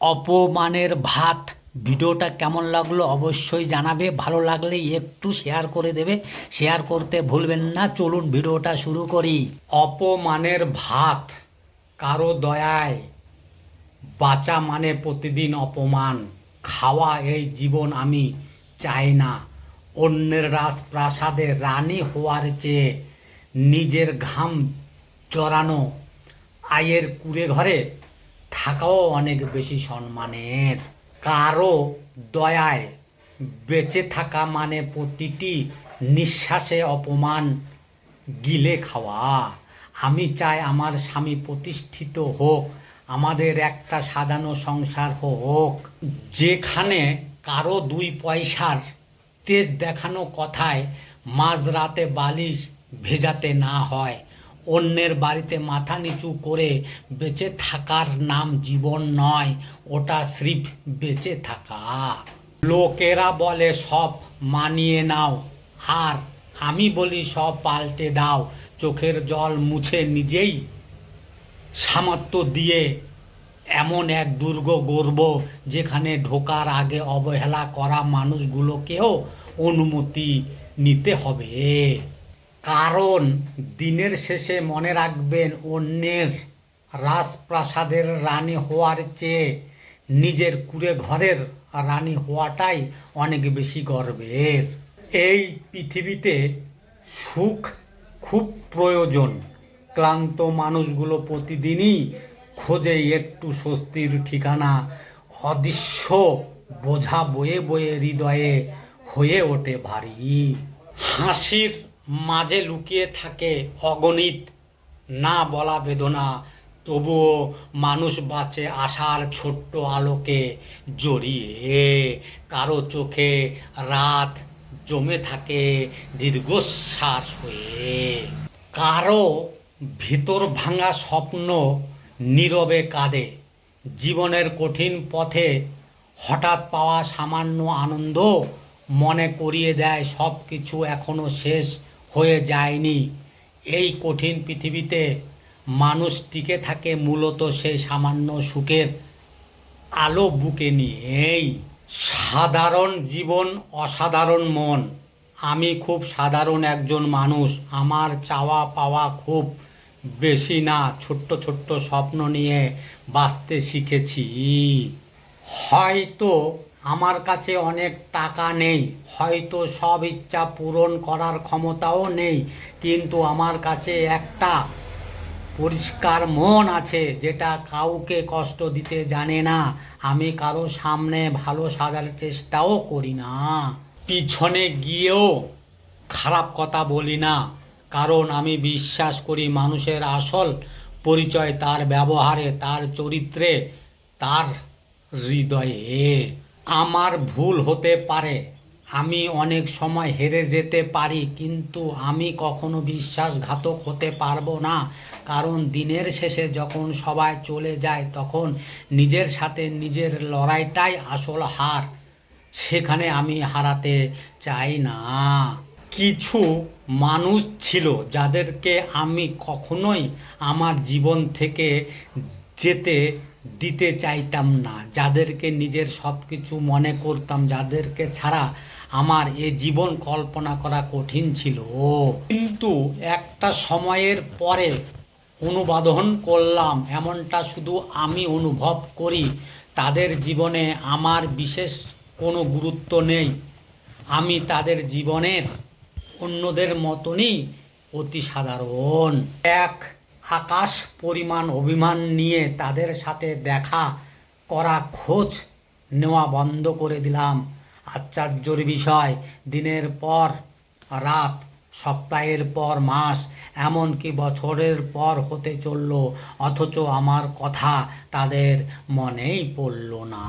অপমানের ভাত। ভিডিওটা কেমন লাগলো অবশ্যই জানাবে, ভালো লাগলে একটু শেয়ার করে দেবে, শেয়ার করতে ভুলবেন না। চলুন ভিডিওটা শুরু করি। অপমানের ভাত, কারো দয়ায় বাঁচা মানে প্রতিদিন অপমান খাওয়া। এই জীবন আমি চাই না। অন্যের রাজপ্রাসাদে রানী হওয়ার চেয়ে নিজের ঘাম জড়ানো আয়ের কুঁড়ে ঘরে থাকাও অনেক বেশি সম্মানের। কারো দয়ায় বেঁচে থাকা মানে প্রতিটি নিঃশ্বাসে অপমান গিলে খাওয়া। আমি চাই আমার স্বামী প্রতিষ্ঠিত হোক, আমাদের একটা সাজানো সংসার হোক, যেখানে কারো দুই পয়সার তেজ দেখানো কথায় মাঝরাতে বালিশ ভেজাতে না হয়। অন্যের বাড়িতে মাথা নিচু করে বেঁচে থাকার নাম জীবন নয়, ওটা স্রেফ বেঁচে থাকা। লোকেরা বলে সব মানিয়ে নাও, আর আমি বলি সব পাল্টে দাও। চোখের জল মুছে নিজেই সামর্থ্য দিয়ে এমন এক দুর্গ গড়ব, যেখানে ঢোকার আগে অবহেলা করা মানুষগুলোকেও অনুমতি নিতে হবে। কারণ দিনের শেষে মনে রাখবেন, অন্যের রাজপ্রাসাদের রানী হওয়ার চেয়ে নিজের কুঁড়ে ঘরের রানী হওয়াটাই অনেক বেশি গর্বের। এই পৃথিবীতে সুখ খুব প্রয়োজন। ক্লান্ত মানুষগুলো প্রতিদিনই খোঁজে একটু স্বস্তির ঠিকানা। অদৃশ্য বোঝা বয়ে বয়ে হৃদয়ে হয়ে ওঠে ভারী। হাসির মাঝে লুকিয়ে থাকে অগণিত না বলা বেদনা, তবুও মানুষ বাঁচে আশার ছোট্ট আলোকে জড়িয়ে। কারো চোখে রাত জমে থাকে দীর্ঘশ্বাস হয়ে, কারো ভিতর ভাঙা স্বপ্ন নীরবে কাঁদে। জীবনের কঠিন পথে হঠাৎ পাওয়া সামান্য আনন্দ মনে করিয়ে দেয় সব কিছু এখনো শেষ হয়ে যায়নি। এই কঠিন পৃথিবীতে মানুষ টিকে থাকে মূলত সেই সামান্য সুখের আলো বুকে নিয়েই। সাধারণ জীবন, অসাধারণ মন। আমি খুব সাধারণ একজন মানুষ। আমার চাওয়া পাওয়া খুব বেশি না। ছোট্ট ছোট্ট স্বপ্ন নিয়ে বাঁচতে শিখেছি। হয়তো আমার কাছে অনেক টাকা নেই, হয়তো সব ইচ্ছা পূরণ করার ক্ষমতাও নেই, কিন্তু আমার কাছে একটা পরিষ্কার মন আছে, যেটা কাউকে কষ্ট দিতে জানে না। আমি কারো সামনে ভালো সাজার চেষ্টাও করি না, পিছনে গিয়েও খারাপ কথা বলি না। কারণ আমি বিশ্বাস করি মানুষের আসল পরিচয় তার ব্যবহারে, তার চরিত্রে, তার হৃদয়ে। আমার ভুল হতে পারে, আমি অনেক সময় হেরে যেতে পারি, কিন্তু আমি কখনো বিশ্বাসঘাতক হতে পারবো না। কারণ দিনের শেষে যখন সবাই চলে যায়, তখন নিজের সাথে নিজের লড়াইটাই আসল হার। সেখানে আমি হারাতে চাই না। কিছু মানুষ ছিল যাদেরকে আমি কখনোই আমার জীবন থেকে যেতে দিতে চাইতাম না, যাদেরকে নিজের সব কিছু মনে করতাম, যাদেরকে ছাড়া আমার এ জীবন কল্পনা করা কঠিন ছিল। কিন্তু একটা সময়ের পরে অনুধাবন করলাম, এমনটা শুধু আমি অনুভব করি, তাদের জীবনে আমার বিশেষ কোনো গুরুত্ব নেই। আমি তাদের জীবনের অন্যদের মতনই অতি সাধারণ। এক আকাশ পরিমাণ অভিমান নিয়ে তাদের সাথে দেখা করা, খোঁজ নেওয়া বন্ধ করে দিলাম। আশ্চর্যের বিষয়, দিনের পর রাত, সপ্তাহের পর মাস, এমনকি বছরের পর হতে চলল, অথচ আমার কথা তাদের মনেই পড়ল না।